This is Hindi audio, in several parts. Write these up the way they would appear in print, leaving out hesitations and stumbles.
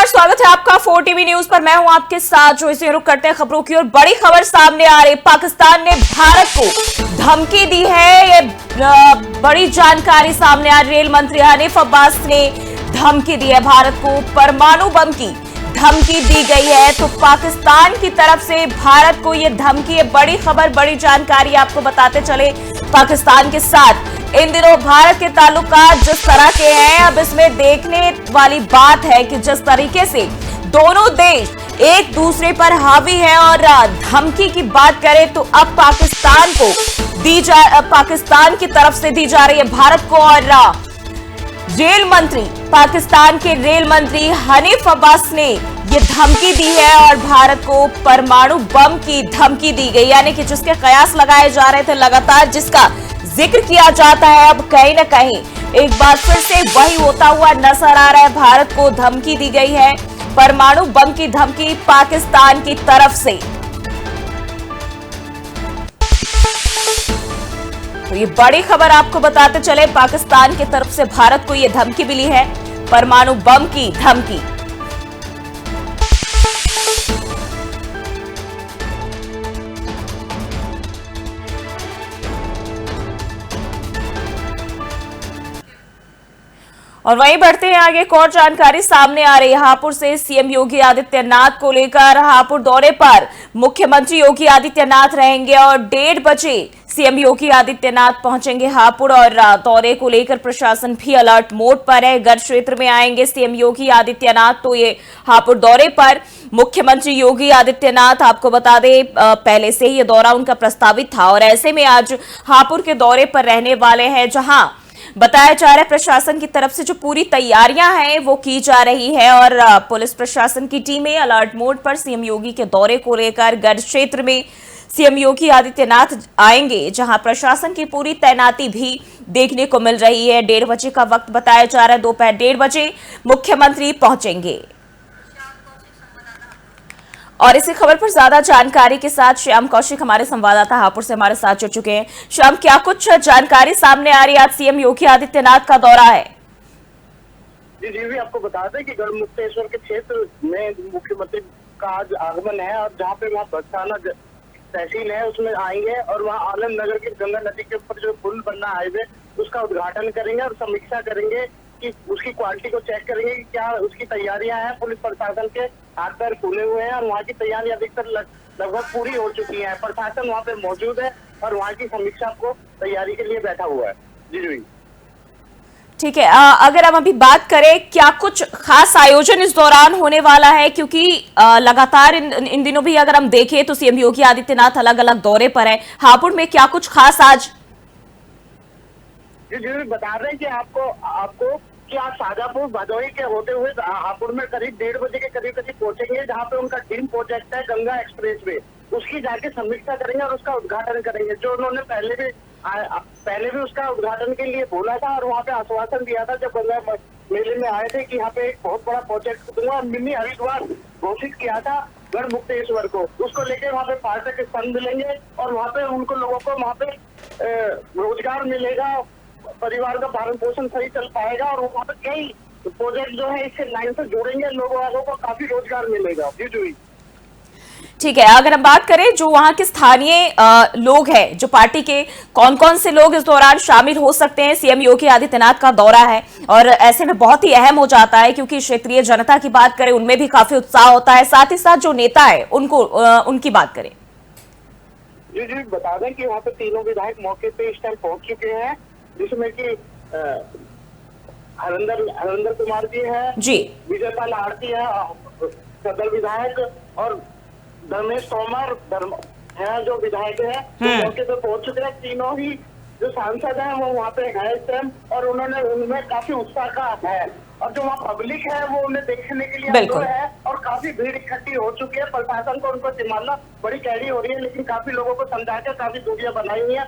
नमस्कार, स्वागत है आपका 4 टीवी न्यूज पर। मैं हूं आपके साथ जो इसे रुक करते हैं खबरों की ओर। बड़ी खबर सामने आ रही, पाकिस्तान ने भारत को धमकी दी है। ये बड़ी जानकारी सामने आ रही। रेल मंत्री हनीफ अब्बास ने धमकी दी है भारत को, परमाणु बम की धमकी दी गई है। तो पाकिस्तान की तरफ से भारत को यह धमकी है। बड़ी खबर, बड़ी जानकारी आपको बताते चले। पाकिस्तान के साथ इन दिनों भारत के ताल्लुकात जिस तरह के हैं, अब इसमें देखने वाली बात है कि जिस तरीके से दोनों देश एक दूसरे पर हावी है। और धमकी की बात करें तो अब पाकिस्तान की तरफ से दी जा रही है भारत को। और रेल मंत्री, पाकिस्तान के रेल मंत्री हनीफ अब्बास ने ये धमकी दी है और भारत को परमाणु बम की धमकी दी गई। यानी कि जिसके कयास लगाए जा रहे थे लगातार, जिसका जिक्र किया जाता है, अब कहीं न कहीं एक बार फिर से वही होता हुआ नजर आ रहा है। भारत को धमकी दी गई है, परमाणु बम की धमकी पाकिस्तान की तरफ से। तो ये बड़ी खबर आपको बताते चले, पाकिस्तान की तरफ से भारत को ये धमकी मिली है, परमाणु बम की धमकी। और वहीं बढ़ते हैं आगे, एक और जानकारी सामने आ रही है। हापुड़ से सीएम योगी आदित्यनाथ को लेकर हापुड़ दौरे पर मुख्यमंत्री योगी आदित्यनाथ रहेंगे और 1:30 बजे सीएम योगी आदित्यनाथ पहुंचेंगे हापुड़। और दौरे को लेकर प्रशासन भी अलर्ट मोड पर है। गढ़ क्षेत्र में आएंगे सीएम योगी आदित्यनाथ। तो ये हापुड़ दौरे पर मुख्यमंत्री योगी आदित्यनाथ, आपको बता दें पहले से ही ये दौरा उनका प्रस्तावित था और ऐसे में आज हापुड़ के दौरे पर रहने वाले हैं, जहां बताया जा रहा है प्रशासन की तरफ से जो पूरी तैयारियां हैं वो की जा रही है। और पुलिस प्रशासन की टीमें अलर्ट मोड पर सीएम योगी के दौरे को लेकर गढ़ क्षेत्र में सीएम योगी आदित्यनाथ आएंगे, जहां प्रशासन की पूरी तैनाती भी देखने को मिल रही है। 1:30 बजे का वक्त बताया जा रहा है, दोपहर 1:30 बजे मुख्यमंत्री पहुंचेंगे। और इसी खबर पर ज्यादा जानकारी के साथ श्याम कौशिक हमारे संवाददाता हापुड़ से हमारे साथ जुड़ चुके हैं। श्याम, क्या कुछ जानकारी सामने आ रही है? आज सीएम योगी आदित्यनाथ का दौरा है। जी, आपको बता दें कि गढ़मुक्तेश्वर के क्षेत्र में मुख्यमंत्री का आज आगमन है और जहाँ पे वहाँ बरसाना तहसील है उसमें आएंगे और वहाँ आलम नगर की गंगा नदी के ऊपर जो पुल बनना हाईवे उसका उद्घाटन करेंगे और समीक्षा करेंगे कि उसकी क्वालिटी को चेक करेंगे कि क्या उसकी तैयारियां हैं। पुलिस प्रशासन के हाथ पैर खुले हुए हैं और वहाँ की तैयारी अधिकतर लगभग पूरी हो चुकी है। प्रशासन वहाँ पे मौजूद है और वहाँ की समीक्षा को तैयारी के लिए बैठा हुआ है। जी ठीक है, अगर हम अभी बात करें, क्या कुछ खास आयोजन इस दौरान होने वाला है? क्योंकि लगातार इन दिनों भी अगर हम देखें तो सीएम योगी आदित्यनाथ अलग अलग दौरे पर है। हापुड़ में क्या कुछ खास आज? जी, बता रहे हैं कि आपको कि आप शाजापुर भदोही के होते हुए हापुड़ में करीब 1:30 बजे के करीब पहुंचेंगे, जहाँ पे उनका ड्रीम प्रोजेक्ट है गंगा एक्सप्रेस वे। उसकी जाके समीक्षा करेंगे और उसका उद्घाटन करेंगे, जो उन्होंने पहले भी उसका उद्घाटन के लिए बोला था और वहाँ पे आश्वासन दिया था जब गंगा मेले में आए थे कि यहाँ पे एक बहुत बड़ा प्रोजेक्ट दूंगा। मिनी हरिद्वार घोषित किया था गढ़मुक्तेश्वर को, उसको लेकर वहाँ पे पार्षद के संघ मिलेंगे और वहाँ पे उनको लोगों को वहाँ पे रोजगार मिलेगा, परिवार का भरण पोषण सही चल पाएगा और वहाँ पे कई प्रोजेक्ट जो है इससे लाइन से जोड़ेंगे, लोगों को काफी रोजगार मिलेगा। जी ठीक है, अगर हम बात करें जो वहां के स्थानीय लोग हैं, जो पार्टी के कौन कौन से लोग इस दौरान शामिल हो सकते हैं? सीएम योगी आदित्यनाथ का दौरा है और ऐसे में बहुत ही अहम हो जाता है, क्योंकि क्षेत्रीय जनता की बात करें उनमें भी काफी उत्साह होता है। साथ ही साथ जो नेता है उनकी बात करें। जी, बता दें कि वहाँ पे तीनों विधायक मौके पे इस टाइम पहुंच चुके हैं, जिसमें कि हरिंदर कुमार जी है, जी विजयपाल आरती है सदर विधायक, और धर्मेश तोमर है जो विधायक है, तो मौके पे पहुंच चुके हैं। तीनों ही जो सांसद हैं वो वहाँ पे है इस टाइम और उनमें काफी उत्साह का है और जो वहाँ पब्लिक है वो उन्हें देखने के लिए आतुर है और काफी भीड़ इकट्ठी हो चुकी है। प्रशासन को उनको संभालना बड़ी कैडी हो रही है, लेकिन काफी लोगों को समझा कर काफी दूरियां बनाई हुई है।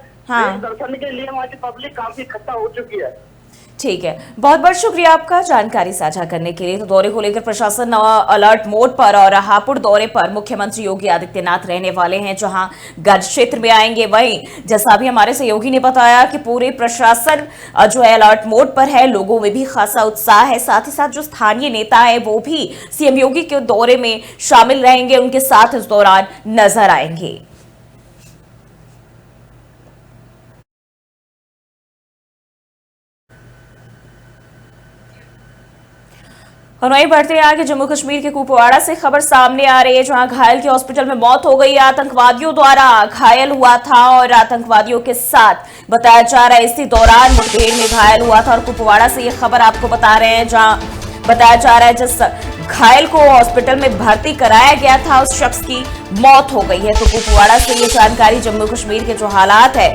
दर्शन के लिए वहाँ की पब्लिक काफी इकट्ठा हो चुकी है। ठीक है, बहुत बहुत शुक्रिया आपका जानकारी साझा करने के लिए। तो दौरे को लेकर प्रशासन अलर्ट मोड पर और हापुड़ दौरे पर मुख्यमंत्री योगी आदित्यनाथ रहने वाले हैं, जहां गढ़ क्षेत्र में आएंगे। वहीं जैसा अभी हमारे सहयोगी ने बताया कि पूरे प्रशासन जो है अलर्ट मोड पर है, लोगों में भी खासा उत्साह है। साथ ही साथ जो स्थानीय नेता है वो भी सीएम योगी के दौरे में शामिल रहेंगे, उनके साथ इस दौरान नजर आएंगे। और वहीं बढ़ते हैं आगे, जम्मू कश्मीर के कुपवाड़ा से खबर सामने आ रही है, जहां घायल की हॉस्पिटल में मौत हो गई। आतंकवादियों द्वारा घायल हुआ था और आतंकवादियों के साथ बताया जा रहा है इसी दौरान मुठभेड़ में घायल हुआ था। और कुपवाड़ा से ये खबर आपको बता रहे हैं, जहां बताया जा रहा है जिस घायल को हॉस्पिटल में भर्ती कराया गया था उस शख्स की मौत हो गई है। तो कुपवाड़ा से ये जानकारी, जम्मू कश्मीर के जो हालात है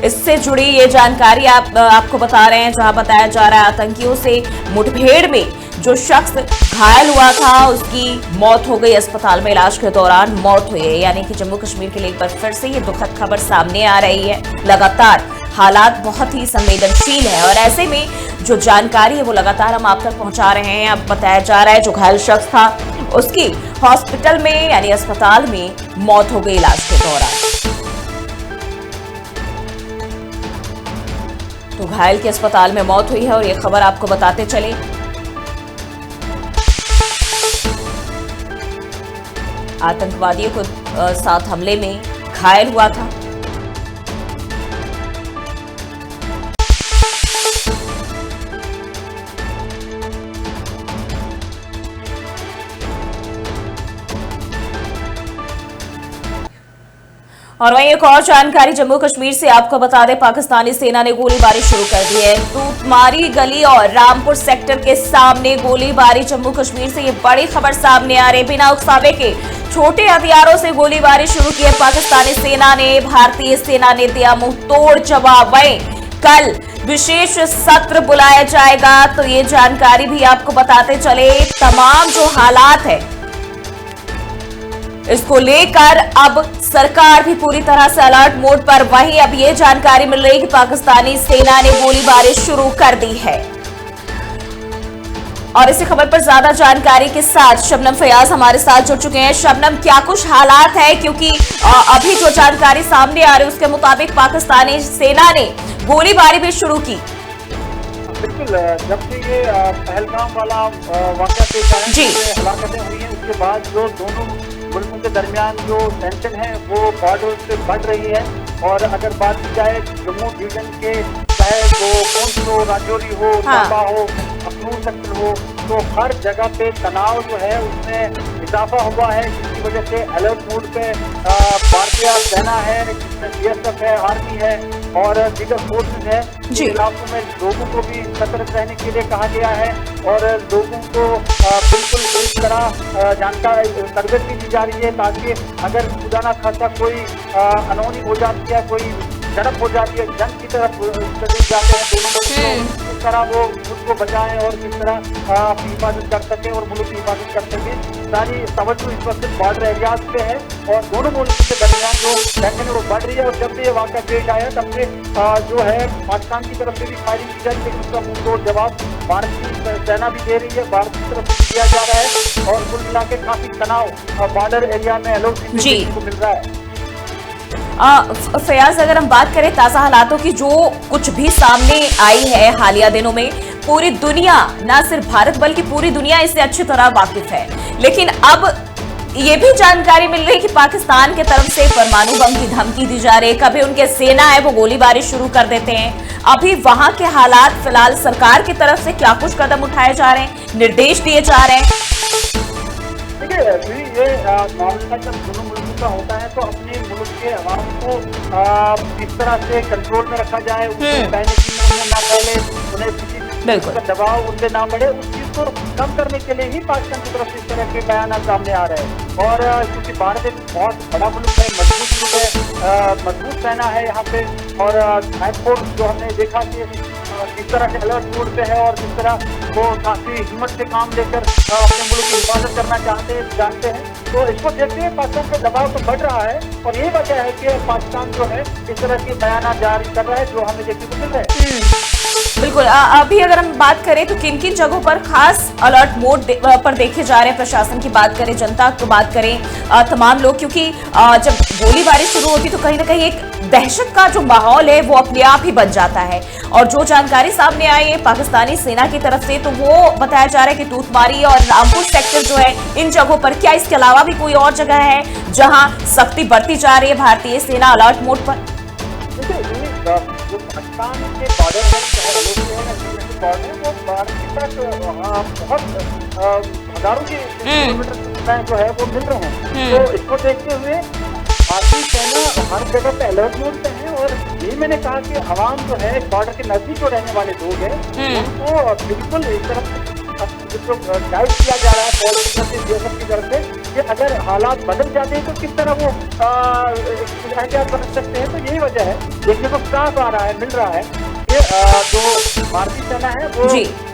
इससे जुड़ी ये जानकारी आपको बता रहे हैं, जहां बताया जा रहा है आतंकियों से मुठभेड़ में जो शख्स घायल हुआ था उसकी मौत हो गई, अस्पताल में इलाज के दौरान मौत हुई है। यानी कि जम्मू कश्मीर के लिए एक बार फिर से ये दुखद खबर सामने आ रही है। लगातार हालात बहुत ही संवेदनशील है और ऐसे में जो जानकारी है वो लगातार हम आप तक पहुंचा रहे हैं। अब बताया जा रहा है जो घायल शख्स था उसकी हॉस्पिटल में यानी अस्पताल में मौत हो गई इलाज के दौरान। तो घायल की अस्पताल में मौत हुई है और ये खबर आपको बताते चले। आतंकवादियों को साथ हमले में घायल हुआ था। और वहीं एक और जानकारी जम्मू कश्मीर से आपको बता दें, पाकिस्तानी सेना ने गोलीबारी शुरू कर दी है। तूतमारी गली और रामपुर सेक्टर के सामने गोलीबारी, जम्मू कश्मीर से ये बड़ी खबर सामने आ रही है। बिना उकसावे के छोटे हथियारों से गोलीबारी शुरू की है पाकिस्तानी सेना ने। भारतीय सेना ने दिया मुंह तोड़ जवाब। वहीं कल विशेष सत्र बुलाया जाएगा, तो ये जानकारी भी आपको बताते चले। तमाम जो हालात है इसको लेकर अब सरकार भी पूरी तरह से अलर्ट मोड पर। वहीं अब ये जानकारी मिल रही है कि पाकिस्तानी सेना ने गोलीबारी शुरू कर दी है। और इसी खबर पर ज्यादा जानकारी के साथ शबनम फयाज हमारे साथ जुड़ चुके हैं। शबनम, क्या कुछ हालात है, क्योंकि अभी जो जानकारी सामने आ रही है उसके मुताबिक पाकिस्तानी सेना ने गोलीबारी भी शुरू की। बिल्कुल, जब से ये पहलगाम वाला वाकया पेश आया, जी, हलाकतें हुई हैं, उसके बाद जो दोनों मुल्कों के दरमियान जो टेंशन है वो बॉर्डर से बढ़ रही है। और अगर बात की जाए जम्मू डिवीजन के, चाहे वो पुंछ हो, राजौरी हो, सांबा हो, अखनूर सेक्टर हो, तो हर जगह पे तनाव जो है उसमें इजाफा हुआ है, जिसकी वजह से अलर्ट मोड पे भारतीय सेना है, जिसमें बीएसएफ है, आर्मी है और दीगर फोर्सेज है। इलाकों में लोगों को भी सतर्क रहने के लिए कहा गया है और लोगों को बिल्कुल इस तरह जानकारी तरबियत भी दी जा रही है, ताकि अगर खुदा न खासा कोई अनहोनी हो जाती है, कोई झड़प हो जाती है, जंग की तरफ चले जाते हैं दोनों लोग, तो किस तरह वो खुद को बचाएं और किस तरह अपनी हिफाजत कर सके और मुल्क की हिफाजत कर सके। सारी तवज्जो इस वक्त बॉर्डर एरियाज पे है और दोनों मुल्कों के दरमियान जो टेंशन है वो बढ़ रही है। और जब से ये वाक़या पेश आया तब से जो है पाकिस्तान की तरफ से भी फायरिंग की जा रही है, लेकिन उसका मुंहतोड़ जवाब भारत की सेना भी दे रही है, भारत की तरफ से दिया जा रहा है। और कुल मिला के काफी तनाव बॉर्डर एरिया में को मिल रहा है। फयाज, अगर हम बात करें ताजा हालातों की जो कुछ भी सामने आई है हालिया दिनों में, पूरी दुनिया, ना सिर्फ भारत बल्कि पूरी दुनिया इससे अच्छी तरह वाकिफ है। लेकिन अब ये भी जानकारी मिल रही है कि पाकिस्तान के तरफ से परमाणु बम की धमकी दी जा रही है। कभी उनके सेना है वो गोलीबारी शुरू कर देते हैं। अभी वहां के हालात फिलहाल सरकार की तरफ से क्या कुछ कदम उठाए जा रहे हैं, निर्देश दिए जा रहे हैं? देखिए, ये मामला जब दोनों मुल्कों का होता है तो अपने मुल्क के अवाम को किस तरह से कंट्रोल में रखा जाए, उन्हें पैनिक ना फैले, उन्हें किसी का दबाव उन पे ना बढ़े, उस चीज को कम करने के लिए ही पाकिस्तान की तरफ से इस तरह के बयान सामने आ रहे हैं। और क्योंकि भारत एक बहुत बड़ा मुल्क है, मजबूत मुल्क है, मजबूत सेना है यहाँ पे, और एयरफोर्स जो हमने देखा कि किस तरह से अलर्ट मोड पे है और किस तरह वो काफी हिम्मत से काम लेकर अपने मुल्क की हिफाजत करना जानते हैं। तो इसको देखते हुए पाकिस्तान का दबाव तो बढ़ रहा है और यही वजह है कि पाकिस्तान जो है इस तरह के बयान जारी कर रहा है जो हमें देखने को मिल रहे हैं। बिल्कुल। अभी अगर हम बात करें तो किन किन जगहों पर खास अलर्ट मोड पर देखे जा रहे हैं, प्रशासन की बात करें, जनता की बात करें, तमाम लोग, क्योंकि जब गोलीबारी शुरू होती तो कहीं ना कहीं एक दहशत का जो माहौल है वो अपने आप ही बन जाता है। और जो जानकारी सामने आई है पाकिस्तानी सेना की तरफ से, तो वो बताया जा रहा है कि तूतमारी और रामपुर सेक्टर जो है, इन जगहों पर, क्या इसके अलावा भी कोई और जगह है जहां सख्ती बरती जा रही है भारतीय सेना अलर्ट मोड पर? जो पाकिस्तान के बॉर्डर है, चाहे इंटरनेशनल बॉर्डर है, वो भारत के साथ बहुत हजारों के किलोमीटर जो है वो मिल रहे हैं। तो इसको देखते हुए भारतीय सेना हर जगह पे अलर्ट मोड पे है। और ये मैंने कहा कि आवाम जो है बॉर्डर के नजदीक जो रहने वाले लोग हैं उनको बिल्कुल इस तरफ जो गाइड किया जा रहा है पॉलिटिक्स की तरफ से कि अगर हालात बदल जाते हैं तो किस तरह वो एहतियात बरत सकते हैं। तो यही वजह है, देखने को साफ आ रहा है, मिल रहा है कि जो भारतीय सेना है वो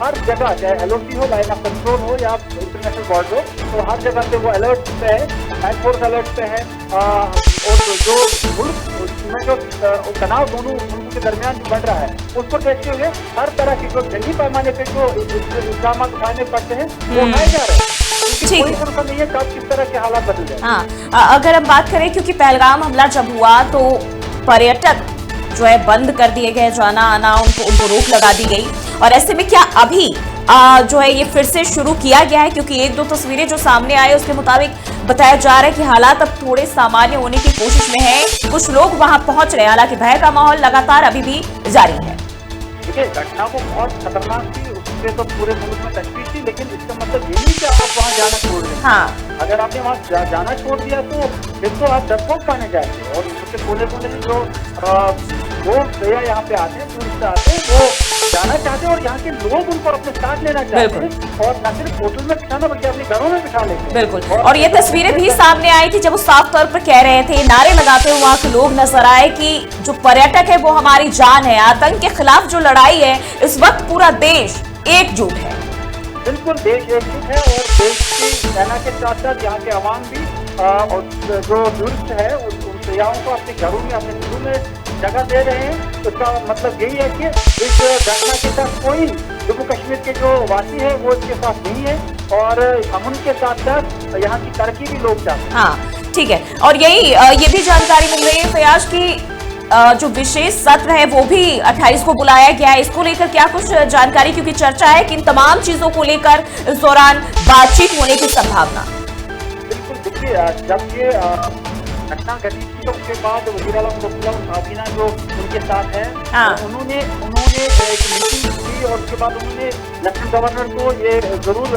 हर जगह, चाहे LOC हो, लाइन ऑफ कंट्रोल हो या इंटरनेशनल बॉर्डर हो, तो हर जगह पे वो अलर्ट पे है, एयरफोर्स अलर्ट पे है। और जो मुल्क में जो तनाव दोनों मुल्कों के दरमियान जो बढ़ रहा है उसको देखते हुए हर तरह की जो जंगी पैमाने पे जो इल्जाम उठाने पड़ते हैं वो उठाए जा रहे हैं। ठीक कोई भरोसा नहीं है कब किस तरह के हालात बदल जाए। हाँ, अगर हम बात करें, क्योंकि पहलगाम हमला जब हुआ तो पर्यटक जो है बंद कर दिए गए, जाना आना उनको रोक लगा दी गई। और ऐसे में क्या अभी जो है ये फिर से शुरू किया गया है? क्योंकि एक दो तस्वीरें जो सामने आए उसके मुताबिक बताया जा रहा है कि हालात अब थोड़े सामान्य होने की कोशिश में है, कुछ लोग वहां पहुंच रहे हैं, हालांकि भय का माहौल लगातार अभी भी जारी है। देखिए, घटना को बहुत खतरनाक थी, उससे तो पूरे मुल्क में तशवीश थी, लेकिन इसका मतलब ये नहीं कि आप वहाँ जाना छोड़ दें। हाँ, अगर आपने वहाँ जाना छोड़ दिया तो फिर तो आप डरपोक पाने जाएंगे। और उसके कोने कोने से जो भैया यहाँ पे आते हैं, टूरिस्ट आते हैं, वो जाना चाहते हैं और यहाँ के लोग उनको अपने साथ लेना चाहते हैं और न सिर्फ होटल में बिठाना बल्कि अपने घरों में बिठा लेते हैं। बिल्कुल। और ये तस्वीरें भी सामने आई थी जब वो साफ तौर पर कह रहे थे, नारे लगाते हुए वहाँ के लोग नजर आए कि जो पर्यटक है वो हमारी जान है, आतंक के खिलाफ जो लड़ाई है इस वक्त पूरा देश एकजुट है। बिल्कुल, देश एकजुट है और देश की सेना के साथ साथ यहाँ के अवाम भी और जो टूरिस्ट है उन सयाहों को अपने घरों में, अपने दिलों में जगह दे रहे हैं। तो इसका मतलब यही है कि इस घटना के साथ कोई जम्मू कश्मीर के जो वासी है वो इसके साथ नहीं है और अमन के साथ साथ यहाँ की तरक्की भी लोग चाहते हैं। हाँ, ठीक है। और ये भी जानकारी मिल रही है फयाज की जो विशेष सत्र है वो भी 28 को बुलाया गया है, इसको लेकर क्या कुछ जानकारी? क्योंकि चर्चा है कि इन तमाम चीजों को लेकर इस दौरान बातचीत होने की संभावना। बिल्कुल, देखिए, जब ये घटना घटी थी तो उसके बाद वज़ीर आला काबीना जो उनके साथ है, उन्होंने एक मीटिंग की और उसके बाद उन्होंने लेफ्टिनेंट गवर्नर को ये जरूर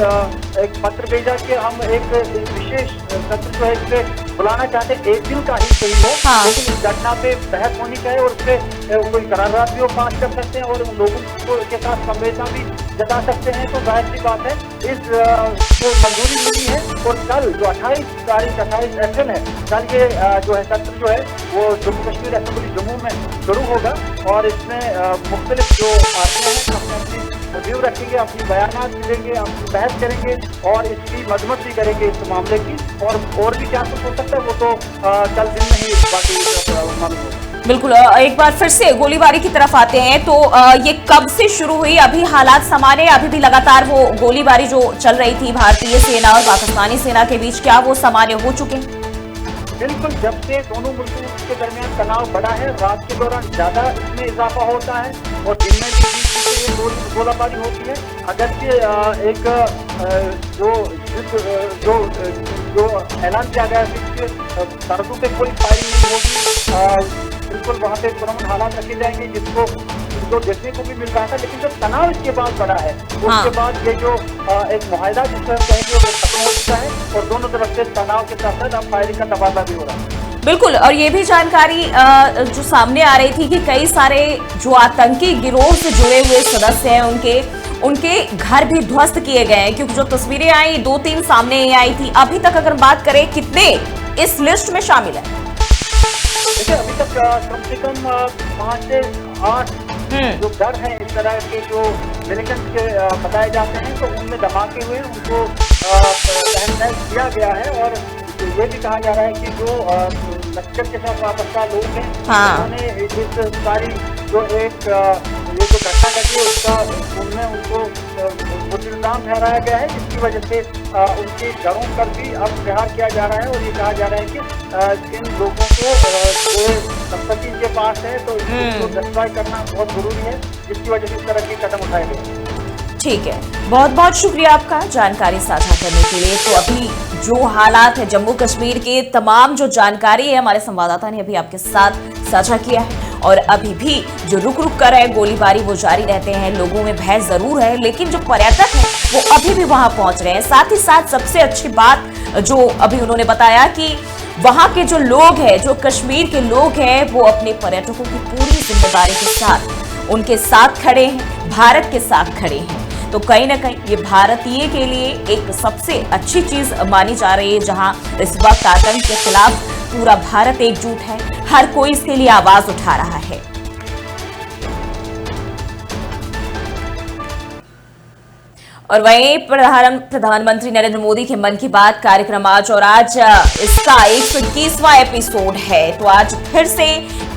एक पत्र भेजा कि हम एक विशेष सत्र जो है इसे बुलाना चाहते हैं, एक दिन का ही सही हो, लेकिन इस घटना पे बहस होनी चाहिए और उस पर कोई करारात भी वो पास कर सकते हैं और लोगों को के साथ संवेदना भी जता सकते हैं। तो जाहिर सी बात है इस को मंजूरी मिली है और कल जो 28 अप्रैल है, कल ये जो है सत्र जो है वो जम्मू कश्मीर असेंबली जम्मू में शुरू होगा और इसमें मुख्तलिफ जो पार्टियां हैं अपनी रिव्यू रखेंगे, अपनी बयानात देंगे, अपनी बहस करेंगे और इसकी मजम्मत भी करेंगे इस मामले की। और भी क्या कुछ हो सकता है वो तो कल दिन में ही बाकी मालूम होगा। बिल्कुल। एक बार फिर से गोलीबारी की तरफ आते हैं तो ये कब से शुरू हुई? अभी हालात सामान्य, अभी भी लगातार वो गोलीबारी जो चल रही थी भारतीय सेना और पाकिस्तानी सेना के बीच, क्या वो सामान्य हो चुके हैं? बिल्कुल, जब से दोनों मुल्कों के दरमियान तनाव बढ़ा है, रात के दौरान ज्यादा इसमें इजाफा होता है और दिन में भी गोलाबारी होती है। अगरचे एक जो ऐलान किया गया है कि सरहदों पे कोई फायरिंग नहीं होगी, बिल्कुल वहाँ पे पुरअमन हालात रखे जाएंगे, जिसको देखने को भी मिल रहा था। लेकिन जब तनाव इसके बाद बढ़ा है उसके बाद ये जो एक मुआहदा जिसको हम कहेंगे वो खत्म हो चुका है और दोनों तरफ से तनाव के साथ साथ अब फायरिंग का तबादला भी हो रहा है। बिल्कुल। और ये भी जानकारी जो सामने आ रही थी कि कई सारे जो आतंकी गिरोह से जुड़े हुए सदस्य हैं उनके घर भी ध्वस्त किए गए हैं, क्योंकि जो तस्वीरें आई 2-3 सामने आई थी। अभी तक अगर बात करें कितने इस लिस्ट में शामिल है? देखिए, अभी तक कम से कम 5 से 8 जो घर हैं इस तरह के जो मिलिटेंट्स के बताए जाते हैं, तो उनमें धमाके हुए, उनको तहस किया गया है। और ये भी कहा जा रहा है कि जो लश्कर के साथ वापस लोग हैं उन्होंने इस सारी जो एक ये जो घटना घटी है उसका उनमें उनको मुल्जिम ठहराया गया है, जिसकी वजह से उनके घरों पर भी अब प्रहार किया जा रहा है और ये कहा जा रहा है कि इन लोगों को जो संपत्ति इनके पास है तो इसको डिस्ट्रॉय करना बहुत जरूरी है, जिसकी वजह से इस तरह के कदम उठाए गए। ठीक है, बहुत बहुत शुक्रिया आपका जानकारी साझा करने के लिए। तो अभी जो हालात है जम्मू कश्मीर के, तमाम जो जानकारी है हमारे संवाददाता ने अभी आपके साथ साझा किया है। और अभी भी जो रुक रुक कर है गोलीबारी वो जारी रहते हैं, लोगों में भय जरूर है, लेकिन जो पर्यटक है वो अभी भी वहां पहुंच रहे हैं। साथ ही साथ सबसे अच्छी बात जो अभी उन्होंने बताया कि वहां के जो लोग हैं, जो कश्मीर के लोग हैं, वो अपने पर्यटकों की पूरी जिम्मेदारी के साथ उनके साथ खड़े हैं, भारत के साथ खड़े हैं। तो कहीं ना कहीं ये भारतीय के लिए एक सबसे अच्छी चीज मानी जा रही है, जहां इस वक्त आतंक के खिलाफ पूरा भारत एकजुट है, हर कोई इसके लिए आवाज उठा रहा है। और वहीं प्रधानमंत्री नरेंद्र मोदी के मन की बात कार्यक्रम आज इसका 121वां एपिसोड है। तो आज फिर से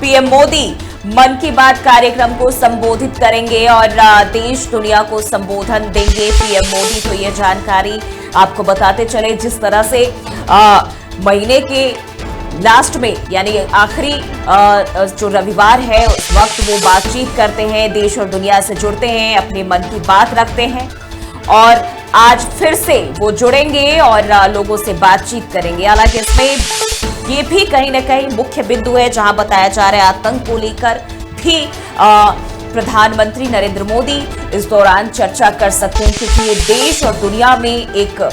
पीएम मोदी मन की बात कार्यक्रम को संबोधित करेंगे और देश दुनिया को संबोधन देंगे पीएम मोदी। तो ये जानकारी आपको बताते चले, जिस तरह से महीने के लास्ट में यानी आखिरी जो रविवार है उस वक्त वो बातचीत करते हैं, देश और दुनिया से जुड़ते हैं, अपने मन की बात रखते हैं। और आज फिर से वो जुड़ेंगे और लोगों से बातचीत करेंगे। हालांकि इसमें ये भी कहीं ना कहीं मुख्य बिंदु है जहां बताया जा रहा है आतंक को लेकर भी प्रधानमंत्री नरेंद्र मोदी इस दौरान चर्चा कर सकते हैं, क्योंकि ये देश और दुनिया में एक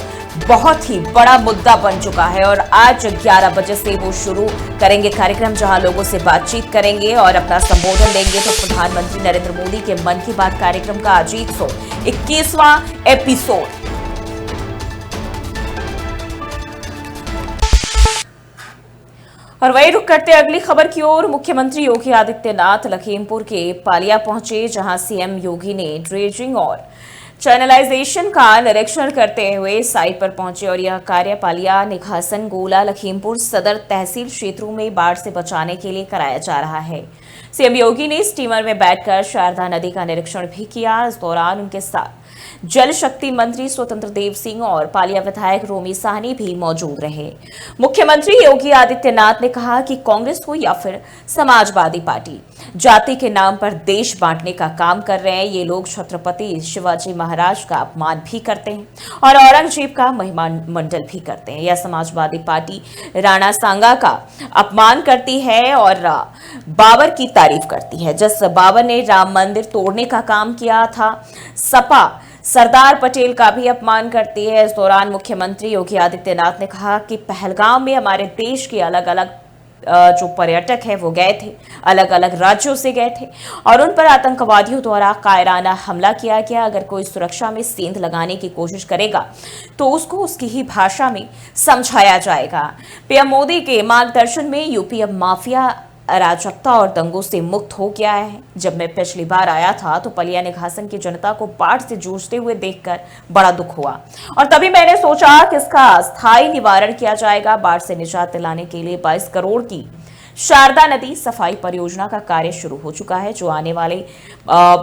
बहुत ही बड़ा मुद्दा बन चुका है। और आज 11 बजे से वो शुरू करेंगे कार्यक्रम, जहां लोगों से बातचीत करेंगे और अपना संबोधन देंगे। तो प्रधानमंत्री नरेंद्र मोदी के मन की बात कार्यक्रम का आज 121वां एपिसोड। और वही रुक करते अगली खबर की ओर। मुख्यमंत्री योगी आदित्यनाथ लखीमपुर के पालिया पहुंचे, जहां सीएम योगी ने ड्रेजिंग और चैनलाइजेशन का निरीक्षण करते हुए साइट पर पहुंचे। और यह कार्य पालिया, निघासन, गोला, लखीमपुर सदर तहसील क्षेत्रों में बाढ़ से बचाने के लिए कराया जा रहा है। सीएम योगी ने स्टीमर में बैठकर शारदा नदी का निरीक्षण भी किया। इस दौरान उनके साथ जल शक्ति मंत्री स्वतंत्र देव सिंह और पालिया विधायक रोमी साहनी भी मौजूद रहे। मुख्यमंत्री योगी आदित्यनाथ ने कहा कि कांग्रेस हो या फिर समाजवादी पार्टी जाति के नाम पर देश बांटने का काम कर रहे हैं। ये लोग छत्रपति शिवाजी महाराज का अपमान भी करते हैं और औरंगजेब का महिमा मंडल भी करते हैं। यह समाजवादी पार्टी राणा सांगा का अपमान करती है और बाबर की तारीफ करती है। जिस बाबर ने राम मंदिर तोड़ने का काम किया था, सपा सरदार पटेल का भी अपमान करती है। इस दौरान मुख्यमंत्री योगी आदित्यनाथ ने कहा कि पहलगाम में हमारे देश के अलग अलग जो पर्यटक है वो गए थे, अलग अलग राज्यों से गए थे और उन पर आतंकवादियों द्वारा कायराना हमला किया गया। अगर कोई सुरक्षा में सेंध लगाने की कोशिश करेगा तो उसको उसकी ही भाषा में समझाया जाएगा। पीएम मोदी के मार्गदर्शन में यूपी अब माफिया, अराजकता और दंगों से मुक्त हो गया है। जब मैं पिछली बार आया था तो पलिया निघासन की जनता को बाढ़ से जूझते हुए देखकर बड़ा दुख हुआ और तभी मैंने सोचा कि इसका स्थायी निवारण किया जाएगा। बाढ़ से निजात दिलाने के लिए 22 करोड़ की शारदा नदी सफाई परियोजना का कार्य शुरू हो चुका है, जो आने वाले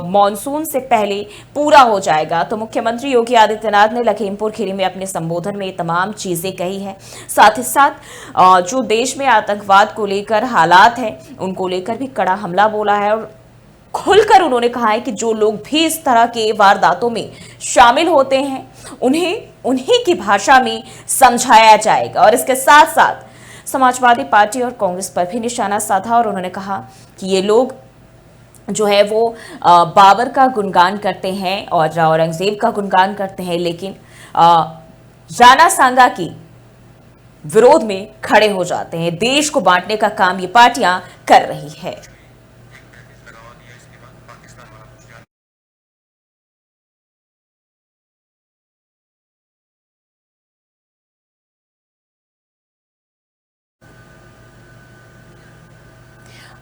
मॉनसून से पहले पूरा हो जाएगा। तो मुख्यमंत्री योगी आदित्यनाथ ने लखीमपुर खीरी में अपने संबोधन में तमाम चीजें कही हैं। साथ ही साथ जो देश में आतंकवाद को लेकर हालात हैं उनको लेकर भी कड़ा हमला बोला है और खुलकर उन्होंने कहा है कि जो लोग भी इस तरह के वारदातों में शामिल होते हैं उन्हीं की भाषा में समझाया जाएगा। और इसके साथ साथ समाजवादी पार्टी और कांग्रेस पर भी निशाना साधा और उन्होंने कहा कि ये लोग जो है वो बाबर का गुणगान करते हैं और औरंगजेब का गुणगान करते हैं, लेकिन राणा सांगा की विरोध में खड़े हो जाते हैं। देश को बांटने का काम ये पार्टियां कर रही है।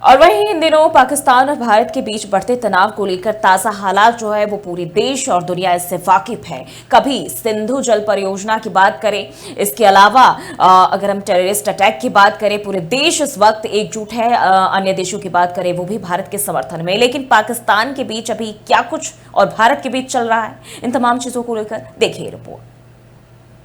और वहीं इन दिनों पाकिस्तान और भारत के बीच बढ़ते तनाव को लेकर ताजा हालात जो है वो पूरे देश और दुनिया इससे वाकिफ है। कभी सिंधु जल परियोजना की बात करें, इसके अलावा अगर हम टेररिस्ट अटैक की बात करें, पूरे देश इस वक्त एकजुट है। अन्य देशों की बात करें वो भी भारत के समर्थन में। लेकिन पाकिस्तान के बीच अभी क्या कुछ और भारत के बीच चल रहा है, इन तमाम चीजों को लेकर देखिए रिपोर्ट।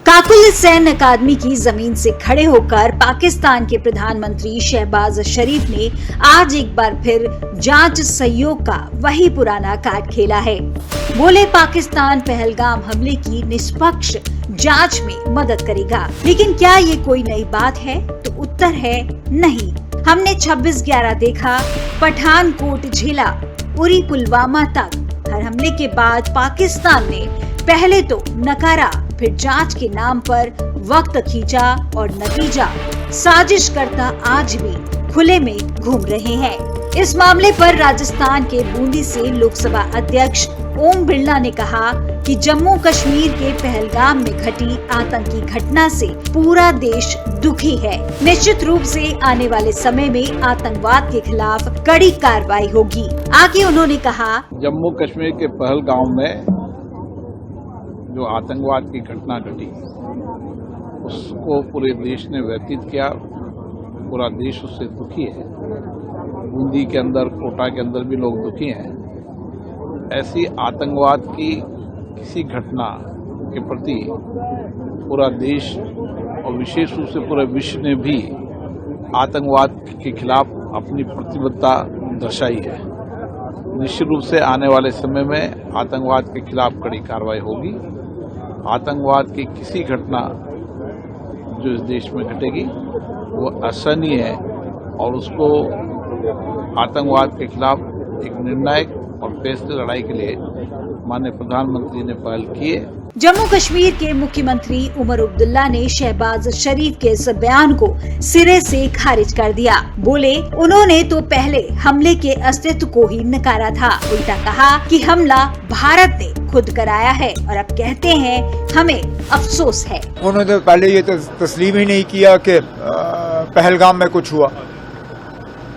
काकुल सैन्य अकादमी की जमीन से खड़े होकर पाकिस्तान के प्रधानमंत्री शहबाज शरीफ ने आज एक बार फिर जांच सहयोग का वही पुराना कार्ड खेला है। बोले पाकिस्तान पहलगाम हमले की निष्पक्ष जांच में मदद करेगा। लेकिन क्या ये कोई नई बात है? तो उत्तर है नहीं। हमने 26/11 देखा, पठानकोट झेला, उरी पुलवामा तक। हर हमले के बाद पाकिस्तान ने पहले तो नकारा, फिर जांच के नाम पर वक्त खींचा और नतीजा साजिशकर्ता आज भी खुले में घूम रहे हैं। इस मामले पर राजस्थान के बूंदी से लोकसभा अध्यक्ष ओम बिरला ने कहा कि जम्मू कश्मीर के पहलगाम में घटी आतंकी घटना से पूरा देश दुखी है। निश्चित रूप से आने वाले समय में आतंकवाद के खिलाफ कड़ी कार्रवाई होगी। आगे उन्होंने कहा, जम्मू कश्मीर के पहलगाम में जो आतंकवाद की घटना घटी उसको पूरे देश ने व्यतीत किया। पूरा देश उससे दुखी है। बूंदी के अंदर, कोटा के अंदर भी लोग दुखी हैं। ऐसी आतंकवाद की किसी घटना के प्रति पूरा देश और विशेष रूप से पूरे विश्व ने भी आतंकवाद के खिलाफ अपनी प्रतिबद्धता दर्शाई है। निश्चित रूप से आने वाले समय में आतंकवाद के खिलाफ कड़ी कार्रवाई होगी। आतंकवाद की किसी घटना जो इस देश में घटेगी वो असहनीय है और उसको आतंकवाद के खिलाफ एक निर्णायक और फैसले लड़ाई के लिए माननीय प्रधानमंत्री ने पहल की है। जम्मू कश्मीर के मुख्यमंत्री उमर अब्दुल्ला ने शहबाज शरीफ के इस बयान को सिरे से खारिज कर दिया। बोले, उन्होंने तो पहले हमले के अस्तित्व को ही नकारा था। उल्टा कहा कि हमला भारत ने खुद कराया है और अब कहते हैं हमें अफसोस है। उन्होंने पहले ये तस्लीम ही नहीं किया कि पहलगाम में कुछ हुआ।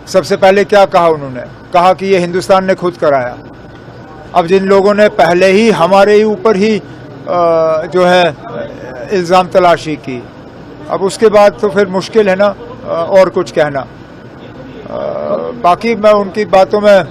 सबसे पहले क्या कहा उन्होंने? कहा कि ये हिंदुस्तान ने खुद कराया। अब जिन लोगों ने पहले ही हमारे ऊपर ही जो है इल्ज़ाम तलाशी की, अब उसके बाद तो फिर मुश्किल है ना और कुछ कहना। बाकी मैं उनकी बातों में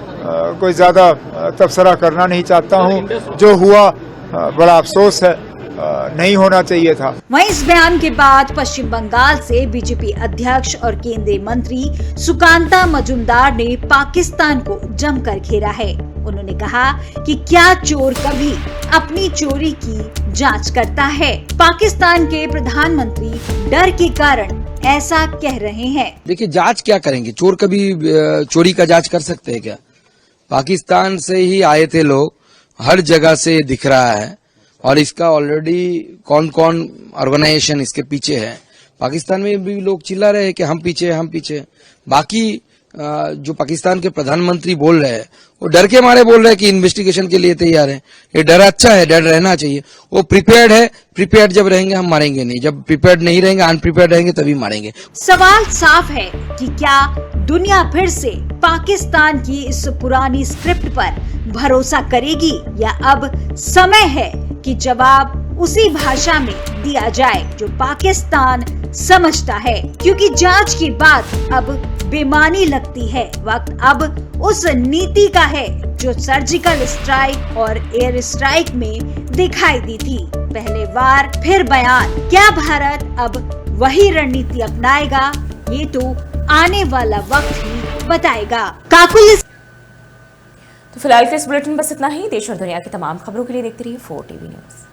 कोई ज़्यादा तबसरा करना नहीं चाहता हूँ। जो हुआ बड़ा अफसोस है, नहीं होना चाहिए था। वहीं इस बयान के बाद पश्चिम बंगाल से बीजेपी अध्यक्ष और केंद्रीय मंत्री सुकांता मजूमदार ने पाकिस्तान को जमकर घेरा है। उन्होंने कहा कि क्या चोर कभी अपनी चोरी की जांच करता है? पाकिस्तान के प्रधानमंत्री डर के कारण ऐसा कह रहे हैं। देखिए, जांच क्या करेंगे? चोर कभी चोरी का जांच कर सकते हैं क्या? पाकिस्तान से ही आए थे लोग, हर जगह से दिख रहा है और इसका ऑलरेडी कौन कौन ऑर्गेनाइजेशन इसके पीछे है। पाकिस्तान में भी लोग चिल्ला रहे हैं कि हम पीछे हम पीछे। बाकी जो पाकिस्तान के प्रधानमंत्री बोल रहे हैं वो डर के मारे बोल रहे हैं कि इन्वेस्टिगेशन के लिए तैयार है। ये डर अच्छा है, डर रहना चाहिए। वो प्रिपेयर्ड है। प्रिपेयर्ड जब रहेंगे हम मारेंगे नहीं, जब प्रिपेयर्ड नहीं रहेंगे, अनप्रिपेयर्ड रहेंगे तभी मारेंगे। सवाल साफ है कि क्या दुनिया फिर से पाकिस्तान की इस पुरानी स्क्रिप्ट पर भरोसा करेगी या अब समय है कि जवाब उसी भाषा में दिया जाए जो पाकिस्तान समझता है? क्योंकि जांच की बात अब बेमानी लगती है। वक्त अब उस नीति का है जो सर्जिकल स्ट्राइक और एयर स्ट्राइक में दिखाई दी थी। पहले वार फिर बयान। क्या भारत अब वही रणनीति अपनाएगा? ये तो आने वाला वक्त ही बताएगा। काकुल। तो फिलहाल के इस बुलेटिन बस इतना ही। देश और दुनिया की तमाम खबरों के लिए देखते रहिए 4 TV न्यूज़।